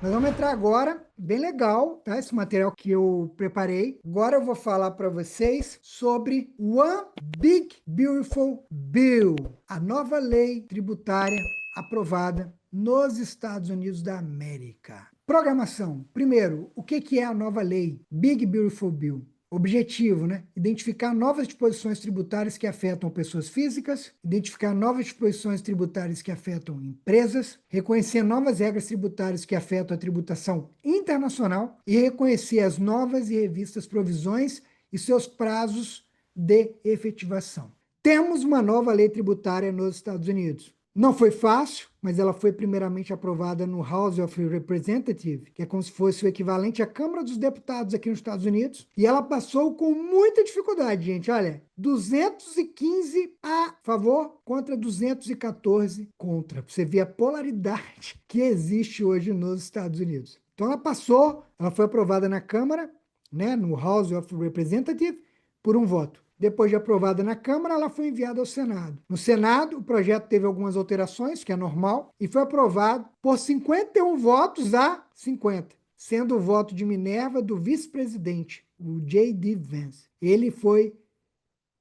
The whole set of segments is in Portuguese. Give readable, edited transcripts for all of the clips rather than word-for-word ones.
Nós vamos entrar agora, bem legal, tá? Esse material que eu preparei. Agora eu vou falar para vocês sobre One Big Beautiful Bill, a nova lei tributária aprovada nos Estados Unidos da América. Programação. Primeiro, o que é a nova lei Big Beautiful Bill? Objetivo, né? Identificar novas disposições tributárias que afetam pessoas físicas, identificar novas disposições tributárias que afetam empresas, reconhecer novas regras tributárias que afetam a tributação internacional e reconhecer as novas e revistas provisões e seus prazos de efetivação. Temos uma nova lei tributária nos Estados Unidos. Não foi fácil, mas ela foi primeiramente aprovada no House of Representatives, que é como se fosse o equivalente à Câmara dos Deputados aqui nos Estados Unidos, e ela passou com muita dificuldade, gente. Olha, 215 a favor contra 214 contra. Você vê a polaridade que existe hoje nos Estados Unidos. Então ela passou, ela foi aprovada na Câmara, né, no House of Representatives, por um voto. Depois de aprovada na Câmara, ela foi enviada ao Senado. No Senado, o projeto teve algumas alterações, que é normal, e foi aprovado por 51 votos a 50, sendo o voto de Minerva do vice-presidente, o J.D. Vance. Ele foi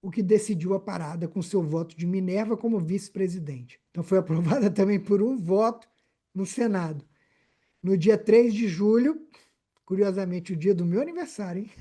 o que decidiu a parada com seu voto de Minerva como vice-presidente. Então foi aprovada também por um voto no Senado. No dia 3 de julho, curiosamente o dia do meu aniversário, hein?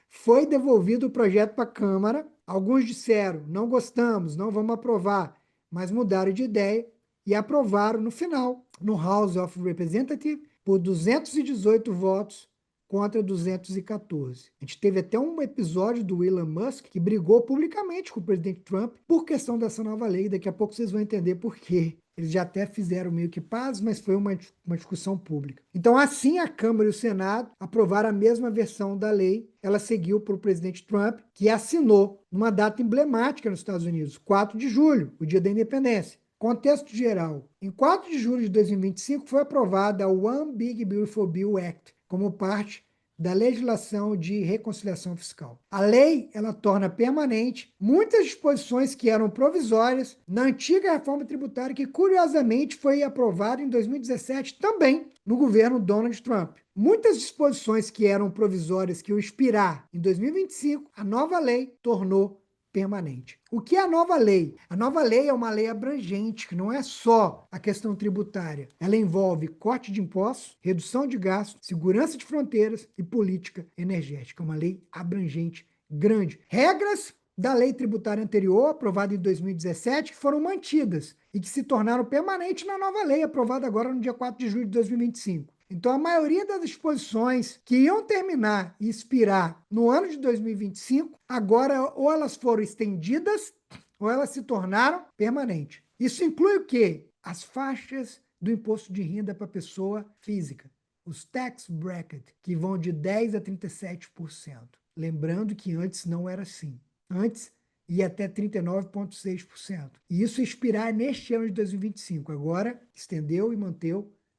Foi devolvido o projeto para a Câmara. Alguns disseram, não gostamos, não vamos aprovar, mas mudaram de ideia e aprovaram no final, no House of Representatives, por 218 votos contra 214. A gente teve até um episódio do Elon Musk que brigou publicamente com o presidente Trump por questão dessa nova lei. Daqui a pouco vocês vão entender por quê. Eles já até fizeram meio que paz, mas foi uma discussão pública. Então, assim, a Câmara e o Senado aprovaram a mesma versão da lei. Ela seguiu para o presidente Trump, que assinou numa data emblemática nos Estados Unidos, 4 de julho, o dia da independência. Contexto geral. Em 4 de julho de 2025 foi aprovada a One Big Beautiful Bill Act, como parte da legislação de reconciliação fiscal. A lei, ela torna permanente muitas disposições que eram provisórias na antiga reforma tributária que, curiosamente, foi aprovada em 2017 também no governo Donald Trump. Muitas disposições que eram provisórias que iam expirar em 2025, a nova lei tornou permanente. O que é a nova lei? A nova lei é uma lei abrangente, que não é só a questão tributária. Ela envolve corte de impostos, redução de gastos, segurança de fronteiras e política energética. É uma lei abrangente, grande. Regras da lei tributária anterior, aprovada em 2017, que foram mantidas e que se tornaram permanentes na nova lei, aprovada agora no dia 4 de julho de 2025. Então, a maioria das disposições que iam terminar e expirar no ano de 2025, agora ou elas foram estendidas ou elas se tornaram permanentes. Isso inclui o quê? As faixas do imposto de renda para pessoa física, os tax bracket, que vão de 10% a 37%. Lembrando que antes não era assim. Antes ia até 39,6%. E isso expirar neste ano de 2025. Agora estendeu e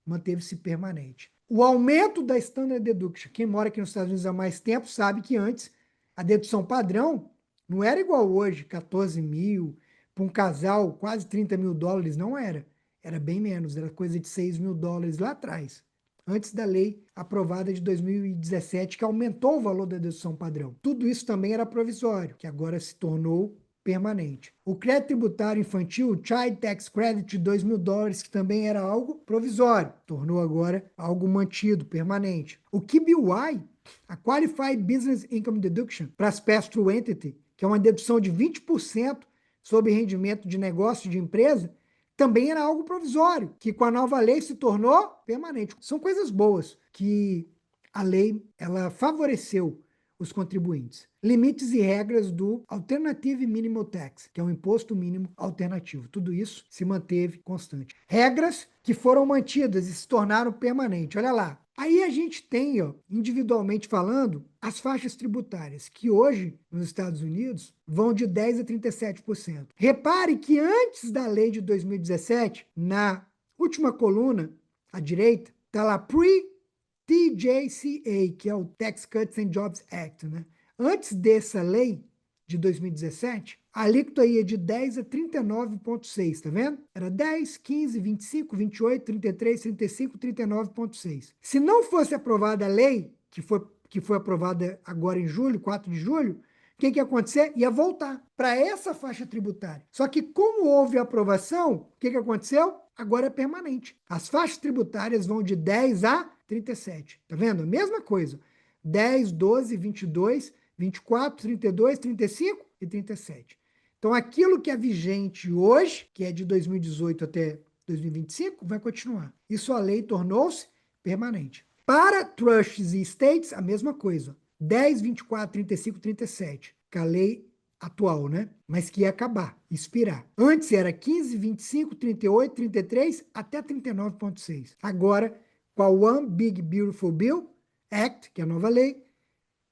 manteve-se permanente. O aumento da Standard Deduction, quem mora aqui nos Estados Unidos há mais tempo sabe que antes a dedução padrão não era igual hoje, 14 mil, para um casal quase 30 mil dólares, não era. Era bem menos, era coisa de 6 mil dólares lá atrás, antes da lei aprovada de 2017, que aumentou o valor da dedução padrão. Tudo isso também era provisório, que agora se tornou permanente. O crédito tributário infantil, o Child Tax Credit de 2 mil dólares, que também era algo provisório, tornou agora algo mantido, permanente. O QBY, a Qualified Business Income Deduction, para as pass-through entity, que é uma dedução de 20% sobre rendimento de negócio de empresa, também era algo provisório, que com a nova lei se tornou permanente. São coisas boas que a lei ela favoreceu os contribuintes. Limites e regras do Alternative Minimum Tax, que é um imposto mínimo alternativo. Tudo isso se manteve constante. Regras que foram mantidas e se tornaram permanentes. Olha lá. Aí a gente tem, ó, individualmente falando, as faixas tributárias, que hoje, nos Estados Unidos, vão de 10% a 37%. Repare que antes da lei de 2017, na última coluna, à direita, está lá TJCA, que é o Tax Cuts and Jobs Act, né? Antes dessa lei de 2017, a alíquota ia de 10 a 39,6, tá vendo? Era 10, 15, 25, 28, 33, 35, 39,6. Se não fosse aprovada a lei, que foi aprovada agora em julho, 4 de julho, o que ia acontecer? Ia voltar para essa faixa tributária. Só que como houve aprovação, o que aconteceu? Agora é permanente. As faixas tributárias vão de 10 a 37. Tá vendo? A mesma coisa. 10, 12, 22, 24, 32, 35 e 37. Então, aquilo que é vigente hoje, que é de 2018 até 2025, vai continuar. Isso a lei tornou-se permanente. Para trusts e estates, a mesma coisa. 10, 24, 35, 37, que é a lei atual, né? Mas que ia acabar, expirar. Antes era 15, 25, 38, 33 até 39,6. Agora, com a One Big Beautiful Bill Act, que é a nova lei,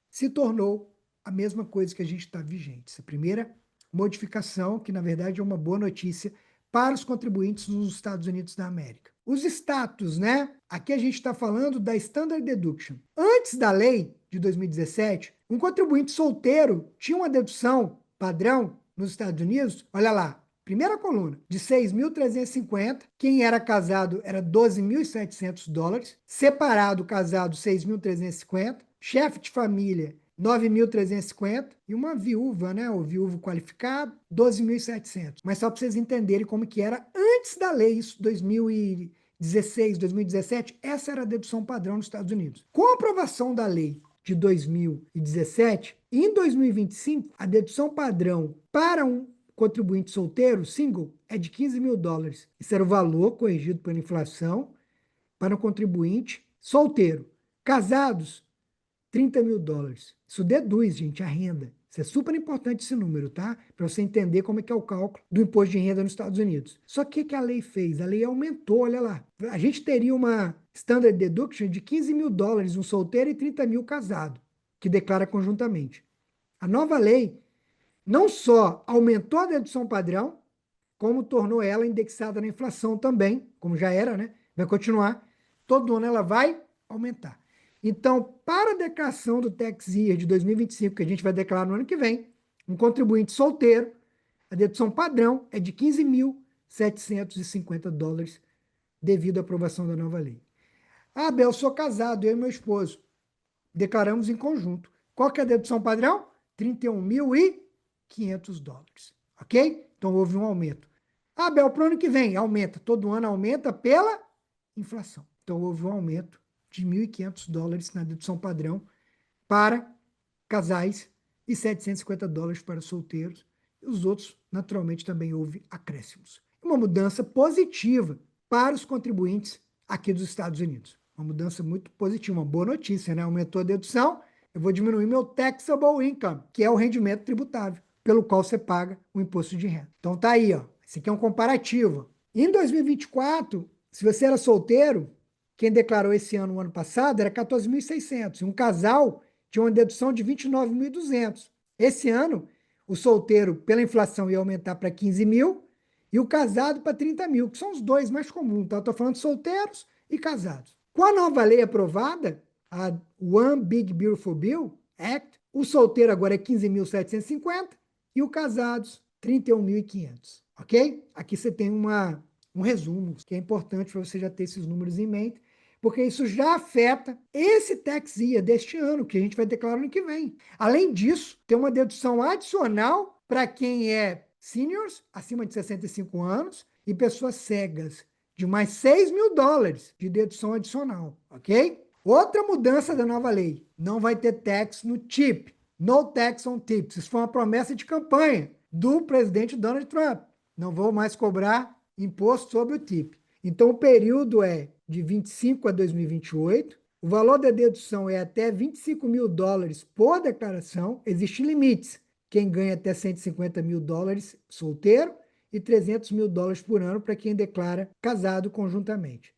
se tornou a mesma coisa que a gente está vigente. Essa primeira modificação, que na verdade é uma boa notícia para os contribuintes nos Estados Unidos da América. Os status, né? Aqui a gente está falando da Standard Deduction. Antes da lei de 2017, um contribuinte solteiro tinha uma dedução padrão nos Estados Unidos, olha lá, primeira coluna, de 6.350. Quem era casado era 12.700 dólares. Separado, casado, 6.350. Chefe de família, 9.350. E uma viúva, né, o viúvo qualificado, 12.700. Mas só para vocês entenderem como que era antes da lei, isso 2016, 2017, essa era a dedução padrão nos Estados Unidos. Com a aprovação da lei de 2017, em 2025, a dedução padrão para um contribuinte solteiro, single, é de 15 mil dólares. Isso era o valor corrigido pela inflação para um contribuinte solteiro. Casados, 30 mil dólares. Isso deduz, gente, a renda. Isso é super importante esse número, tá? Para você entender como é que é o cálculo do imposto de renda nos Estados Unidos. Só que o que a lei fez? A lei aumentou, olha lá. A gente teria uma standard deduction de 15 mil dólares um solteiro e 30 mil casado, que declara conjuntamente. A nova lei não só aumentou a dedução padrão, como tornou ela indexada na inflação também, como já era, né? Vai continuar. Todo ano ela vai aumentar. Então, para a declaração do Tax Year de 2025, que a gente vai declarar no ano que vem, um contribuinte solteiro, a dedução padrão é de 15.750 dólares devido à aprovação da nova lei. Ah, Bel, eu sou casado, eu e meu esposo. Declaramos em conjunto. Qual que é a dedução padrão? 31.500 dólares. Ok? Então, houve um aumento. Ah, Bel, para o ano que vem, aumenta. Todo ano aumenta pela inflação. Então, houve um aumento de 1.500 dólares na dedução padrão para casais e 750 dólares para solteiros. E os outros, naturalmente, também houve acréscimos. Uma mudança positiva para os contribuintes aqui dos Estados Unidos. Uma mudança muito positiva, uma boa notícia, né? Aumentou a dedução, eu vou diminuir meu taxable income, que é o rendimento tributável, pelo qual você paga o imposto de renda. Então tá aí, ó. Esse aqui é um comparativo. Em 2024, se você era solteiro, quem declarou esse ano, o ano passado, era 14.600. Um casal tinha uma dedução de 29.200. Esse ano, o solteiro, pela inflação, ia aumentar para 15 mil e o casado para 30 mil, que são os dois mais comuns, tá? Estou falando de solteiros e casados. Com a nova lei aprovada, a One Big Beautiful Bill Act, o solteiro agora é 15.750 e o casados 31.500, ok? Aqui você tem um resumo, que é importante para você já ter esses números em mente, porque isso já afeta esse tax year deste ano, que a gente vai declarar no ano que vem. Além disso, tem uma dedução adicional para quem é seniors, acima de 65 anos, e pessoas cegas, de mais 6 mil dólares de dedução adicional, ok? Outra mudança da nova lei, não vai ter tax no tip, no tax on tips. Isso foi uma promessa de campanha do presidente Donald Trump. Não vou mais cobrar imposto sobre o tip. Então, o período é de 25 a 2028. O valor da dedução é até 25 mil dólares por declaração. Existem limites. Quem ganha até 150 mil dólares solteiro e 300 mil dólares por ano para quem declara casado conjuntamente.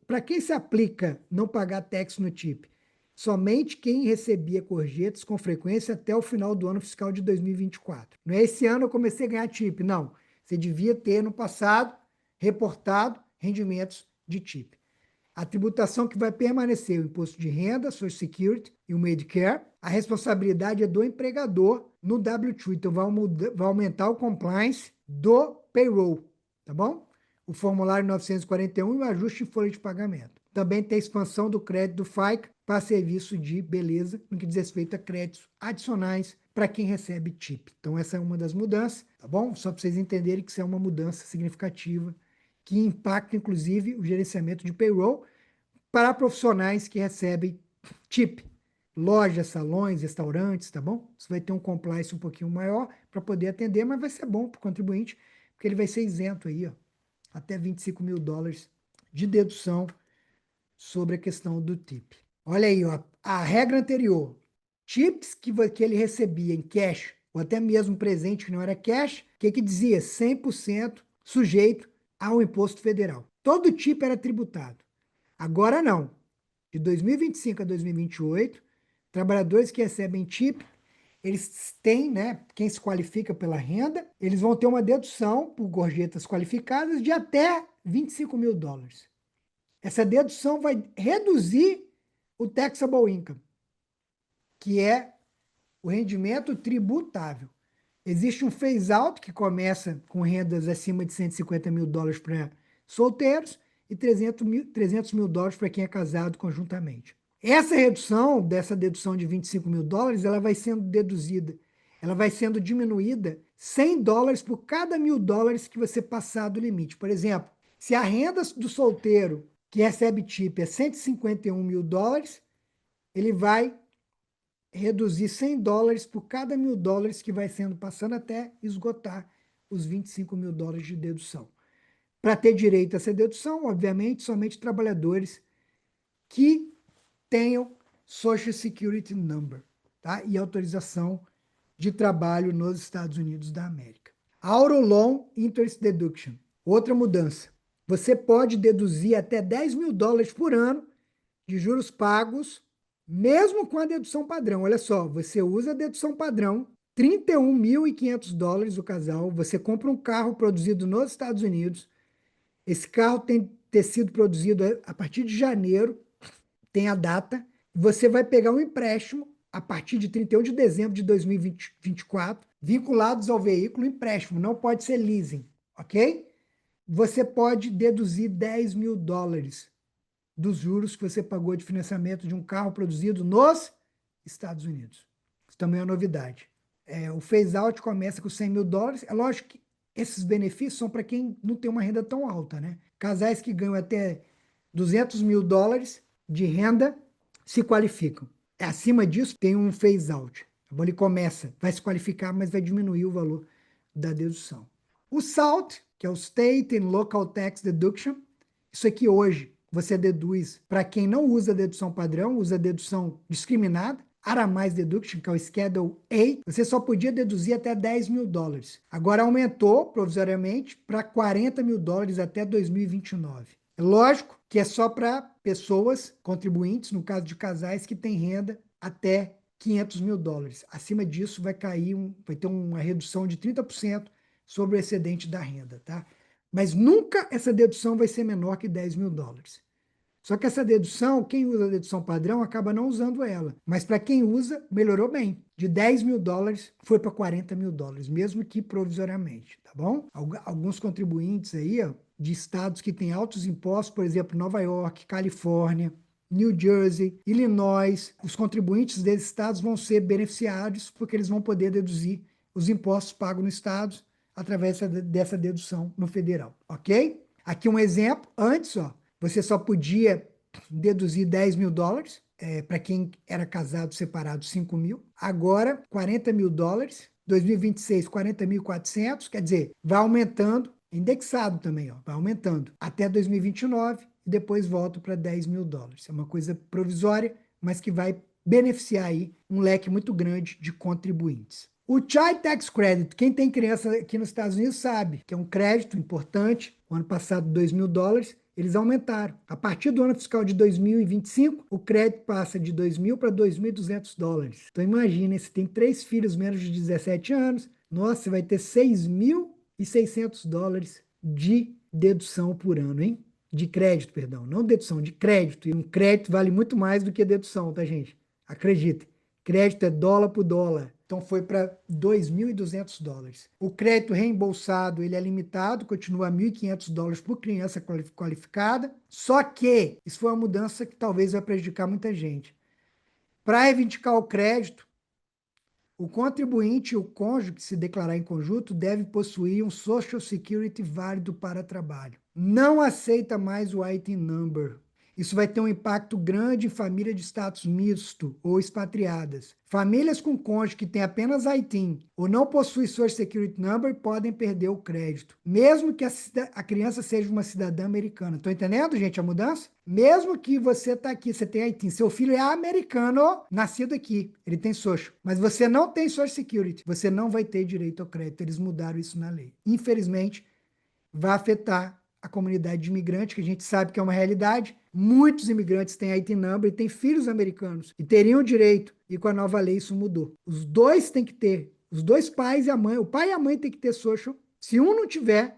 Para quem se aplica não pagar tax no tip? Somente quem recebia gorjetas com frequência até o final do ano fiscal de 2024. Não é esse ano eu comecei a ganhar tip, não. Você devia ter no passado reportado rendimentos de tip. A tributação que vai permanecer, o imposto de renda, Social Security e o Medicare, a responsabilidade é do empregador no W2. Então, vai aumentar o compliance do payroll, tá bom? O formulário 941 e o ajuste em folha de pagamento. Também tem a expansão do crédito do FICA para serviço de beleza, no que diz respeito a créditos adicionais para quem recebe TIP. Então, essa é uma das mudanças, tá bom? Só para vocês entenderem que isso é uma mudança significativa que impacta, inclusive, o gerenciamento de payroll para profissionais que recebem TIP. Lojas, salões, restaurantes, tá bom? Você vai ter um compliance um pouquinho maior para poder atender, mas vai ser bom para o contribuinte, porque ele vai ser isento aí, ó, até 25 mil dólares de dedução sobre a questão do TIP. Olha aí, ó, a regra anterior, TIPs que ele recebia em cash, ou até mesmo presente que não era cash, o que dizia? 100% sujeito ao imposto federal. Todo TIP era tributado. Agora não. De 2025 a 2028, trabalhadores que recebem TIP, eles têm, né, quem se qualifica pela renda, eles vão ter uma dedução por gorjetas qualificadas de até 25 mil dólares. Essa dedução vai reduzir o taxable income, que é o rendimento tributável. Existe um phase-out que começa com rendas acima de 150 mil dólares para solteiros e 300 mil dólares para quem é casado conjuntamente. Essa redução, dessa dedução de 25 mil dólares, ela vai sendo deduzida, ela vai sendo diminuída 100 dólares por cada $1.000 que você passar do limite. Por exemplo, se a renda do solteiro que recebe TIP é 151 mil dólares, ele vai reduzir 100 dólares por cada $1.000 que vai sendo passando até esgotar os 25 mil dólares de dedução. Para ter direito a essa dedução, obviamente, somente trabalhadores que tenham Social Security Number, tá? E autorização de trabalho nos Estados Unidos da América. Auto Loan Interest Deduction. Outra mudança. Você pode deduzir até 10 mil dólares por ano de juros pagos, mesmo com a dedução padrão. Olha só, você usa a dedução padrão, 31.500 dólares o casal, você compra um carro produzido nos Estados Unidos, esse carro tem que ter sido produzido a partir de janeiro, tem a data, você vai pegar um empréstimo a partir de 31 de dezembro de 2024, vinculados ao veículo, empréstimo, não pode ser leasing, ok? Você pode deduzir 10 mil dólares dos juros que você pagou de financiamento de um carro produzido nos Estados Unidos. Isso também é uma novidade. O phase-out começa com 100 mil dólares. É lógico que esses benefícios são para quem não tem uma renda tão alta, né? Casais que ganham até 200 mil dólares de renda se qualificam. Acima disso, tem um phase-out. Ele começa, vai se qualificar, mas vai diminuir o valor da dedução. O SALT, que é o State and Local Tax Deduction, isso aqui hoje você deduz para quem não usa a dedução padrão, usa a dedução discriminada, Aramais Deduction, que é o Schedule A, você só podia deduzir até 10 mil dólares. Agora aumentou provisoriamente para 40 mil dólares até 2029. É lógico que é só para pessoas contribuintes, no caso de casais, que têm renda até 500 mil dólares. Acima disso vai ter uma redução de 30% sobre o excedente da renda, tá? Mas nunca essa dedução vai ser menor que 10 mil dólares. Só que essa dedução, quem usa a dedução padrão acaba não usando ela. Mas para quem usa, melhorou bem. De 10 mil dólares foi para 40 mil dólares, mesmo que provisoriamente, tá bom? Alguns contribuintes aí, ó, de estados que têm altos impostos, por exemplo, Nova York, Califórnia, New Jersey, Illinois, os contribuintes desses estados vão ser beneficiados porque eles vão poder deduzir os impostos pagos no estado através dessa dedução no federal, ok? Aqui um exemplo, antes, ó, você só podia deduzir 10 mil dólares, para quem era casado, separado, 5 mil. Agora, 40 mil dólares, 2026, 40.400, quer dizer, vai aumentando, indexado também, ó, vai aumentando, até 2029, e depois volta para 10 mil dólares. É uma coisa provisória, mas que vai beneficiar aí um leque muito grande de contribuintes. O Child Tax Credit, quem tem criança aqui nos Estados Unidos sabe que é um crédito importante. O ano passado, 2 mil dólares, eles aumentaram. A partir do ano fiscal de 2025, o crédito passa de 2 mil para 2.200 dólares. Então imagina, se tem 3 filhos menos de 17 anos, nossa, você vai ter 6.600 dólares de dedução por ano, hein? De crédito, perdão, não dedução, de crédito. E um crédito vale muito mais do que dedução, tá, gente? Acreditem. Crédito é dólar por dólar. Então foi para $2.200. O crédito reembolsado, ele é limitado, continua a $1.500 por criança qualificada. Só que isso foi uma mudança que talvez vai prejudicar muita gente. Para reivindicar o crédito, o contribuinte e o cônjuge que se declarar em conjunto deve possuir um Social Security válido para trabalho. Não aceita mais o IT Number. Isso vai ter um impacto grande em famílias de status misto ou expatriadas. Famílias com cônjuge que tem apenas ITIN ou não possui Social Security Number podem perder o crédito, mesmo que a criança seja uma cidadã americana. Estão entendendo, gente, a mudança? Mesmo que você está aqui, você tem ITIN, seu filho é americano, nascido aqui, ele tem Social, mas você não tem Social Security, você não vai ter direito ao crédito. Eles mudaram isso na lei. Infelizmente, vai afetar a comunidade de imigrantes, que a gente sabe que é uma realidade. Muitos imigrantes têm IT number e têm filhos americanos e teriam direito, e com a nova lei isso mudou. Os dois têm que ter, os dois pais e a mãe, o pai e a mãe têm que ter social. Se um não tiver,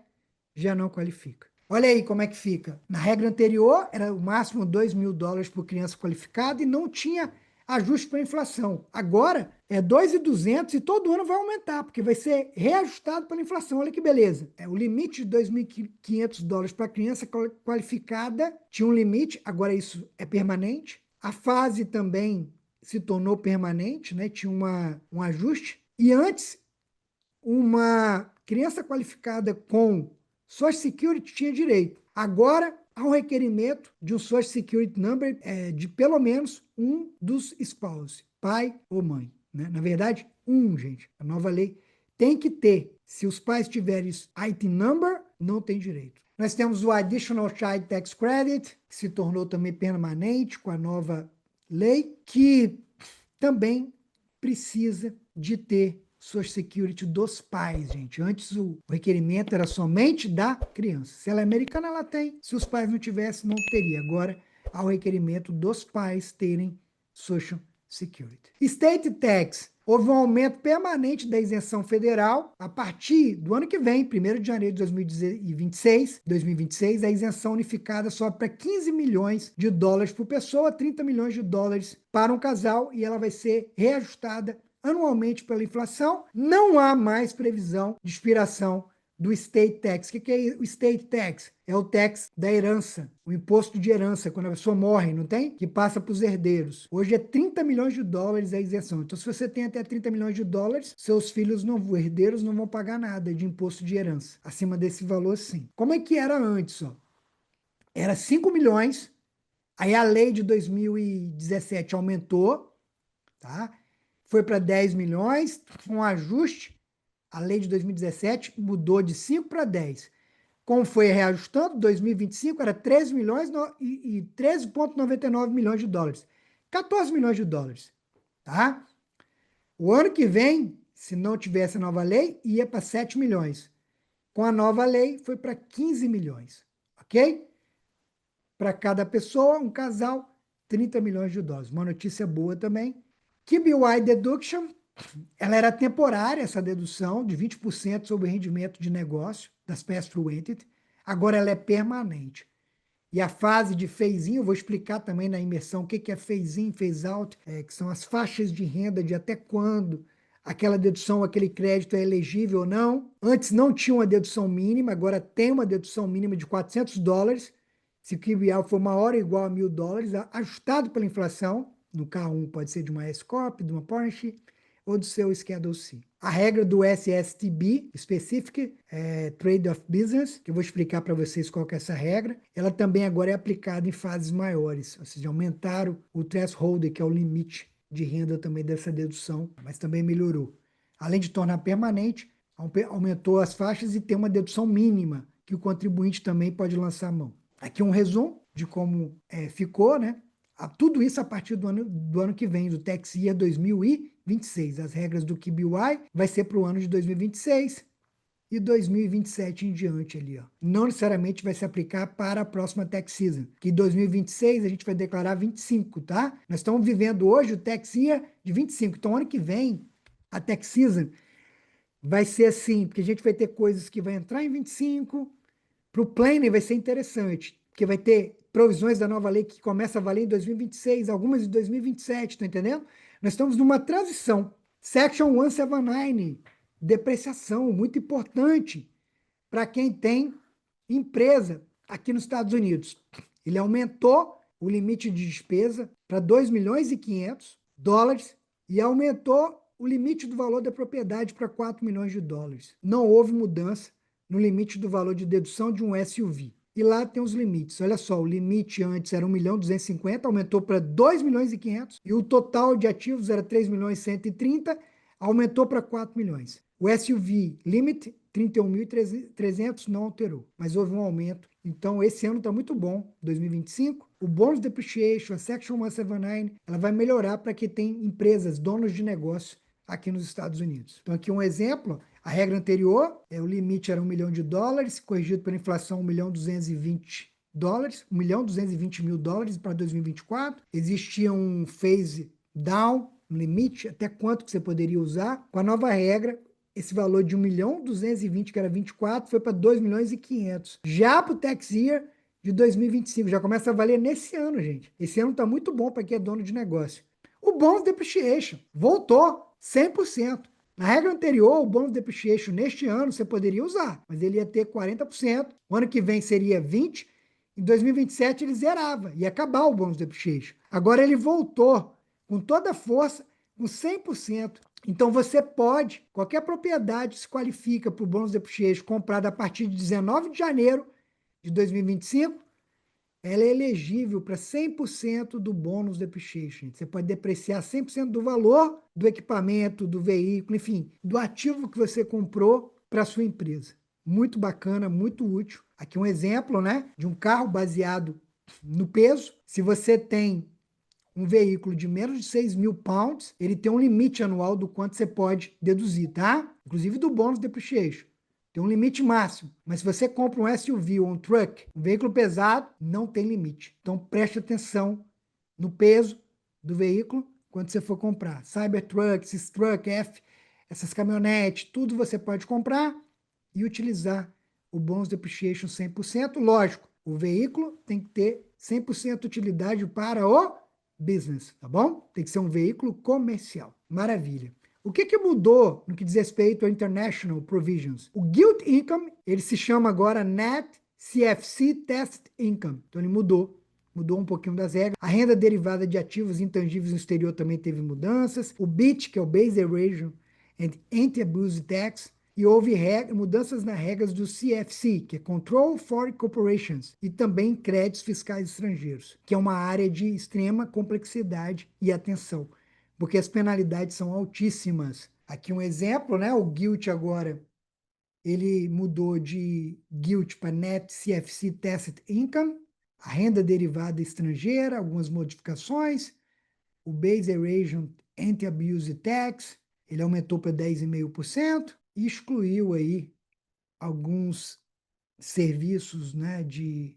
já não qualifica. Olha aí como é que fica. Na regra anterior, era o máximo $2.000 por criança qualificada e não tinha ajuste para a inflação. Agora é 2.200 e todo ano vai aumentar, porque vai ser reajustado pela inflação. Olha que beleza. O limite de $2.500 para criança qualificada tinha um limite, agora isso é permanente. A fase também se tornou permanente, né? Tinha um ajuste. E antes, uma criança qualificada com Social Security tinha direito. Agora, há um requerimento de um Social Security Number de pelo menos um dos spouses, pai ou mãe. Né? Na verdade, gente. A nova lei tem que ter. Se os pais tiverem IT Number, não tem direito. Nós temos o Additional Child Tax Credit, que se tornou também permanente com a nova lei, que também precisa de ter Social Security dos pais, gente. Antes o requerimento era somente da criança. Se ela é americana, ela tem. Se os pais não tivessem, não teria. Agora, há o requerimento dos pais terem Social Security. State Tax. Houve um aumento permanente da isenção federal a partir do ano que vem, 1º de janeiro de 2026, a isenção unificada sobe para $15 milhões por pessoa, $30 milhões para um casal, e ela vai ser reajustada anualmente pela inflação. Não há mais previsão de expiração do State Tax. O que é o State Tax? É o tax da herança, o imposto de herança, quando a pessoa morre, não tem? Que passa para os herdeiros. Hoje é $30 milhões a isenção. Então, se você tem até $30 milhões, seus filhos herdeiros não vão pagar nada de imposto de herança. Acima desse valor, sim. Como é que era antes? Ó? Era 5 milhões, aí a lei de 2017 aumentou, tá? Foi para 10 milhões, um ajuste. A lei de 2017 mudou de 5 para 10. Como foi reajustando, 2025 era 13 milhões e 13,99 milhões de dólares. 14 milhões de dólares. Tá? O ano que vem, se não tivesse a nova lei, ia para 7 milhões. Com a nova lei, foi para 15 milhões. Ok? Para cada pessoa, um casal, 30 milhões de dólares. Uma notícia boa também. QBY Deduction, ela era temporária, essa dedução de 20% sobre o rendimento de negócio das pass-through entity. Agora ela é permanente. E a fase de phase-in, eu vou explicar também na imersão o que é phase-in, phase-out, que são as faixas de renda de até quando aquela dedução, aquele crédito é elegível ou não. Antes não tinha uma dedução mínima, agora tem uma dedução mínima de $400. Se o QBR for maior ou igual a $1.000, ajustado pela inflação. No K1 pode ser de uma S-Corp, de uma partnership, ou do seu Schedule C. A regra do SSTB, Specific Trade of Business, que eu vou explicar para vocês qual que é essa regra, ela também agora é aplicada em fases maiores, ou seja, aumentaram o threshold, que é o limite de renda também dessa dedução, mas também melhorou. Além de tornar permanente, aumentou as faixas e tem uma dedução mínima, que o contribuinte também pode lançar a mão. Aqui um resumo de como ficou, né? Tudo isso a partir do ano que vem, do Tax Year 2026. As regras do QBY vai ser para o ano de 2026 e 2027 em diante ali. Ó. Não necessariamente vai se aplicar para a próxima Tax Season, que em 2026 a gente vai declarar 25, tá? Nós estamos vivendo hoje o Tax Year de 25. Então, ano que vem, a Tax Season vai ser assim, porque a gente vai ter coisas que vai entrar em 25. Para o planner vai ser interessante, porque vai ter provisões da nova lei que começa a valer em 2026, algumas em 2027, tá entendendo? Nós estamos numa transição. Section 179, depreciação, muito importante para quem tem empresa aqui nos Estados Unidos. Ele aumentou o limite de despesa para 2 milhões e 500 dólares e aumentou o limite do valor da propriedade para 4 milhões de dólares. Não houve mudança no limite do valor de dedução de um SUV. E lá tem os limites. Olha só, o limite antes era 1 milhão 250, aumentou para 2 milhões e 500, e o total de ativos era 3 milhões e 130, aumentou para 4 milhões. O SUV Limit 31.300 não alterou, mas houve um aumento. Então, esse ano está muito bom, 2025. O Bonus Depreciation, a Section 179, ela vai melhorar para quem tem empresas, donos de negócio aqui nos Estados Unidos. Então, aqui um exemplo. A regra anterior, o limite era 1 milhão de dólares, corrigido pela inflação 1 milhão 220 dólares, 1 milhão 220 mil dólares para 2024. Existia um phase down, um limite, até quanto que você poderia usar. Com a nova regra, esse valor de 1 milhão 220, que era 24, foi para 2 milhões e 500. Já para o tax year de 2025, já começa a valer nesse ano, gente. Esse ano está muito bom para quem é dono de negócio. O Bonus Depreciation voltou 100%. Na regra anterior, o Bonus Depreciation neste ano você poderia usar, mas ele ia ter 40%. O ano que vem seria 20%. Em 2027 ele zerava, ia acabar o Bonus Depreciation. Agora ele voltou com toda a força, com 100%. Então você pode, qualquer propriedade se qualifica para o Bonus Depreciation comprada a partir de 19 de janeiro de 2025, ela é elegível para 100% do Bonus Depreciation. Você pode depreciar 100% do valor do equipamento, do veículo, enfim, do ativo que você comprou para a sua empresa. Muito bacana, muito útil. Aqui um exemplo, né, de um carro baseado no peso. Se você tem um veículo de menos de 6 mil pounds, ele tem um limite anual do quanto você pode deduzir, tá? Inclusive do Bonus Depreciation. Tem um limite máximo. Mas se você compra um SUV ou um truck, um veículo pesado, não tem limite. Então preste atenção no peso do veículo quando você for comprar. Cybertruck, esses truck F, essas caminhonetes, tudo você pode comprar e utilizar o Bonus Depreciation 100%. Lógico, o veículo tem que ter 100% utilidade para o business, tá bom? Tem que ser um veículo comercial. Maravilha. O que mudou no que diz respeito a International Provisions? O Gilt Income, ele se chama agora Net CFC Test Income. Então ele mudou um pouquinho das regras. A renda derivada de ativos intangíveis no exterior também teve mudanças. O BEAT, que é o Base Erosion and Anti-Abuse Tax, e houve mudanças nas regras do CFC, que é Control Foreign Corporations, e também créditos fiscais estrangeiros, que é uma área de extrema complexidade e atenção, porque as penalidades são altíssimas. Aqui um exemplo, né? O GILT agora, ele mudou de GILT para Net CFC Tacit Income, a renda derivada estrangeira, algumas modificações, o Base Erosion Anti-Abuse Tax, ele aumentou para 10,5%, e excluiu aí alguns serviços, né, de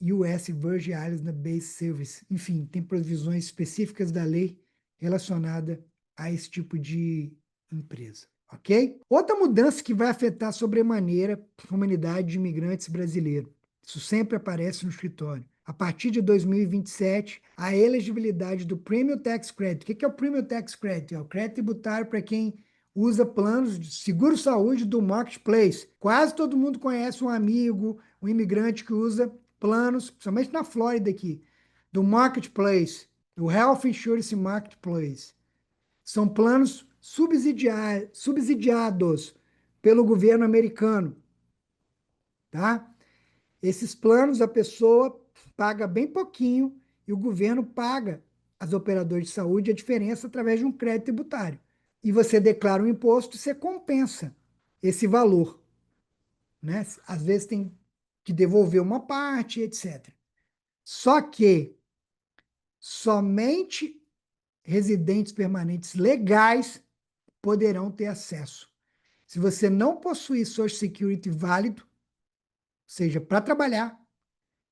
US Virgin Islands Base Service. Enfim, tem provisões específicas da lei relacionada a esse tipo de empresa, ok? Outra mudança que vai afetar sobremaneira a comunidade de imigrantes brasileiros. Isso sempre aparece no escritório. A partir de 2027, a elegibilidade do Premium Tax Credit. O que é o Premium Tax Credit? É o crédito tributário para quem usa planos de seguro-saúde do Marketplace. Quase todo mundo conhece um amigo, um imigrante que usa planos, principalmente na Flórida aqui, do Marketplace, do Health Insurance Marketplace. São planos subsidiados pelo governo americano, tá? Esses planos a pessoa paga bem pouquinho e o governo paga as operadoras de saúde a diferença através de um crédito tributário. E você declara um imposto e você compensa esse valor, né? Às vezes tem que devolver uma parte, etc. Só que somente residentes permanentes legais poderão ter acesso. Se você não possuir Social Security válido, ou seja, para trabalhar,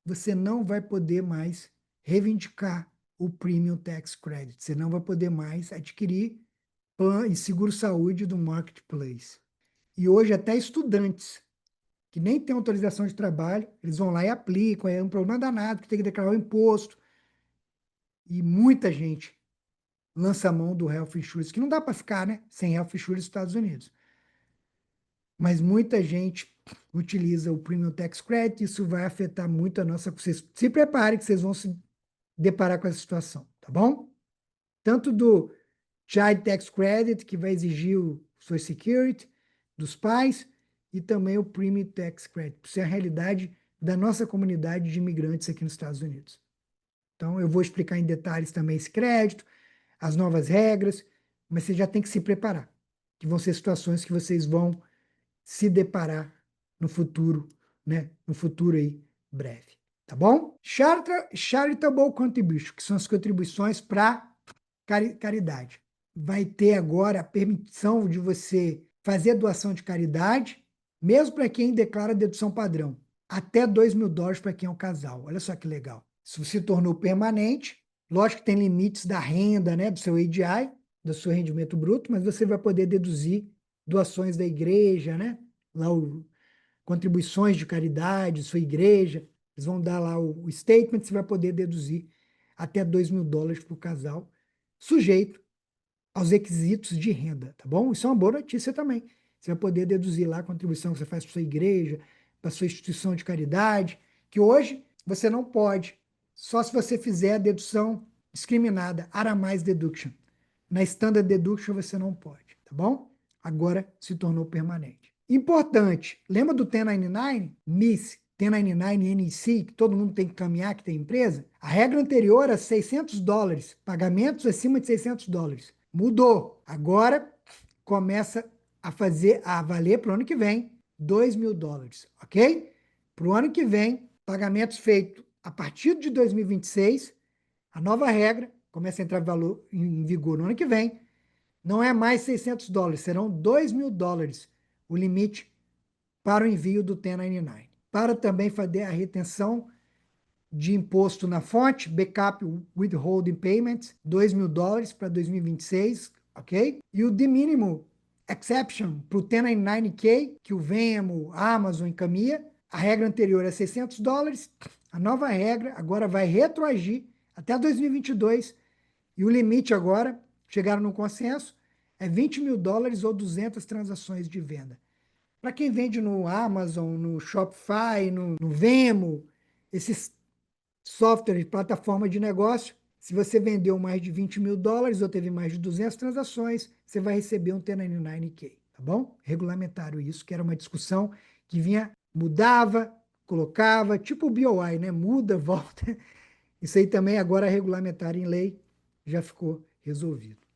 você não vai poder mais reivindicar o Premium Tax Credit. Você não vai poder mais adquirir plano e seguro-saúde do Marketplace. E hoje até estudantes que nem têm autorização de trabalho, eles vão lá e aplicam, é um problema danado, que tem que declarar o imposto. E muita gente lança a mão do Health Insurance, que não dá para ficar, né, sem Health Insurance nos Estados Unidos. Mas muita gente utiliza o Premium Tax Credit, isso vai afetar muito a nossa... Vocês se preparem que vocês vão se deparar com essa situação, tá bom? Tanto do Child Tax Credit, que vai exigir o Social Security dos pais, e também o Premium Tax Credit. Isso é a realidade da nossa comunidade de imigrantes aqui nos Estados Unidos. Então, eu vou explicar em detalhes também esse crédito, as novas regras, mas você já tem que se preparar, que vão ser situações que vocês vão se deparar no futuro, né? No futuro aí, breve. Tá bom? Charitable Contribution, que são as contribuições para caridade. Vai ter agora a permissão de você fazer doação de caridade, mesmo para quem declara dedução padrão. Até $2.000 para quem é um casal. Olha só que legal. Isso se tornou permanente. Lógico que tem limites da renda, né, do seu AGI, do seu rendimento bruto, mas você vai poder deduzir doações da igreja, né? Lá contribuições de caridade, sua igreja. Eles vão dar lá o statement, você vai poder deduzir até $2.000 para o casal, sujeito aos requisitos de renda, tá bom? Isso é uma boa notícia também. Você vai poder deduzir lá a contribuição que você faz para sua igreja, para sua instituição de caridade, que hoje você não pode, só se você fizer a dedução discriminada, Aramais Deduction. Na Standard Deduction você não pode, tá bom? Agora se tornou permanente. Importante, lembra do 1099? MIS, 1099 NEC, que todo mundo tem que caminhar, que tem empresa? A regra anterior era $600, pagamentos acima de $600. Mudou. Agora começa a valer para o ano que vem $2.000, ok? Para o ano que vem, pagamentos feitos a partir de 2026, a nova regra começa a entrar em vigor no ano que vem, não é mais $600, serão $2.000 o limite para o envio do 1099. Para também fazer a retenção de imposto na fonte, backup withholding payments, $2.000 para 2026, ok? E o de mínimo exception para o 1099K, que o Venmo, a Amazon encaminha, a regra anterior é $600, a nova regra agora vai retroagir até 2022, e o limite agora, chegaram num consenso, é $20.000 ou 200 transações de venda. Para quem vende no Amazon, no Shopify, no Venmo, esses software, plataforma de negócio, se você vendeu mais de $20.000 ou teve mais de 200 transações, você vai receber um 1099K, tá bom? Regulamentaram isso, que era uma discussão que vinha, mudava, colocava, tipo o BOI, né? Muda, volta. Isso aí também agora regulamentar em lei, já ficou resolvido.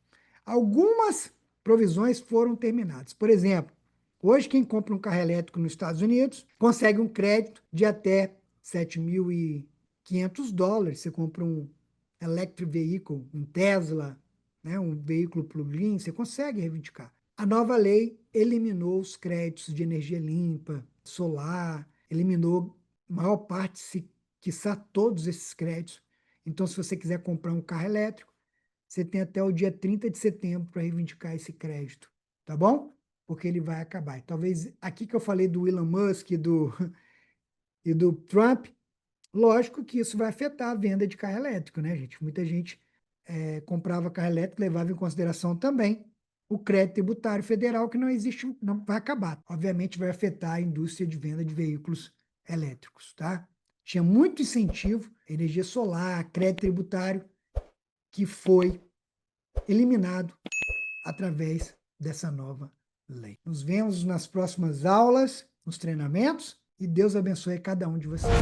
Algumas provisões foram terminadas. Por exemplo, hoje quem compra um carro elétrico nos Estados Unidos consegue um crédito de até $7.500. Você compra um electric vehicle, um Tesla, né, um veículo plug-in, você consegue reivindicar. A nova lei eliminou os créditos de energia limpa, solar, eliminou a maior parte, se quiçá todos esses créditos. Então, se você quiser comprar um carro elétrico, você tem até o dia 30 de setembro para reivindicar esse crédito, tá bom? Porque ele vai acabar. Talvez aqui que eu falei do Elon Musk e do Trump, lógico que isso vai afetar a venda de carro elétrico, né, gente? Muita gente comprava carro elétrico, levava em consideração também o crédito tributário federal, que não existe, não vai acabar. Obviamente vai afetar a indústria de venda de veículos elétricos, tá? Tinha muito incentivo, energia solar, crédito tributário, que foi eliminado através dessa nova lei. Nos vemos nas próximas aulas, nos treinamentos, e Deus abençoe cada um de vocês.